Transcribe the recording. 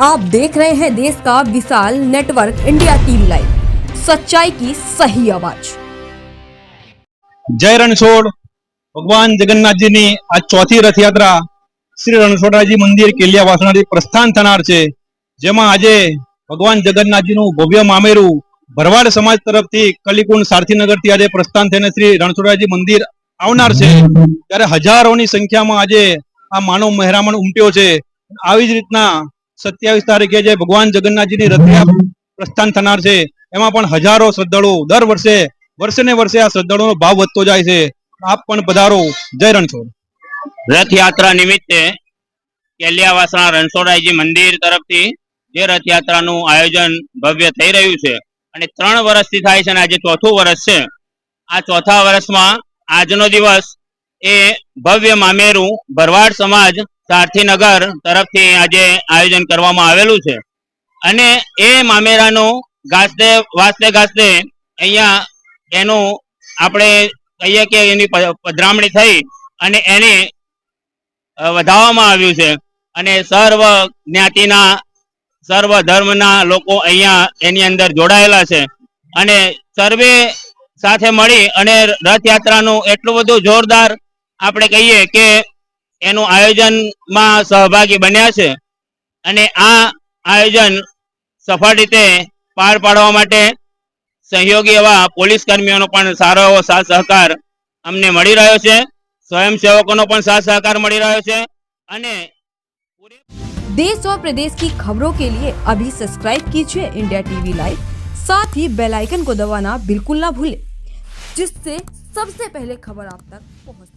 आप देख रहे हैं देश का विशाल नेटवर्क इंडिया टीवी लाइव, सच्चाई की सही आवाज। जय रणछोड़। भगवान जगन्नाथ जी ની આ ચોથી રથયાત્રા શ્રી રણછોડરાયજી મંદિર કેલિયા વાસણાથી પ્રસ્થાન થનાર છે, જેમાં આજે ભગવાન જગન્નાથજીનું ભવ્ય મામેરું ભરવાડ સમાજ તરફથી કલીકુંડ સારથીનગરથી આજે પ્રસ્થાન થઈને શ્રી રણછોડરાયજી મંદિર આવનાર છે, ત્યારે હજારોની સંખ્યામાં આજે આ માનવ મહેરામણ ઉમટ્યો છે। આવી જ રીતના 27 તારીખે જે ભગવાન જગન્નાથજીની રથયાત્રા પ્રસ્થાન થનાર છે, એમાં પણ હજારો શ્રદ્ધાળુઓ દર વર્ષે ને વર્ષે આ શ્રદ્ધાળુઓનો ભાવ વધતો જાય છે। આપ પણ પધારો। જય રણછોડ। રથયાત્રા નિમિત્તે કેલિયાવાસણા રણછોડરાયજી મંદિર તરફથી જે રથયાત્રાનું આયોજન ભવ્ય થઈ રહ્યું છે અને 3 વર્ષથી થાય છે અને આજે ચોથું વર્ષ છે। આ ચોથા વર્ષમાં આજનો દિવસ એ ભવ્ય મામેરું ભરવાડ સમાજ સારથીનગર તરફથી આજે આયોજન કરવામાં આવેલું છે અને એ મામેરાનું વાસ્તે ગાસ્તે અહીંયા એનું આપણે કહીએ કે એની પધરામણી થઈ અને એને વધાવવામાં આવ્યું છે અને સર્વ જ્ઞાતિના સર્વ ધર્મના લોકો અહીંયા એની અંદર જોડાયેલા છે અને સર્વે સાથે મળી અને રથયાત્રાનું એટલું બધું જોરદાર આપણે કહીએ કે એનું આયોજનમાં સહભાગી બન્યા છે અને આ આયોજન સફળ રીતે પાર પાડવા માટે સહયોગી એવા પોલીસ કર્મીઓનો પણ સારો એવો સાથ સહકાર અમને મળી રહ્યો છે, स्वयंसेवकों પણ साथ सहकार मिल रहा है। અને देश और प्रदेश की खबरों के लिए अभी सब्सक्राइब कीजिए इंडिया टीवी लाइव, साथ ही बेल आइकन को दबाना बिल्कुल ना भूलें, जिससे सबसे पहले खबर आप तक पहुंचे।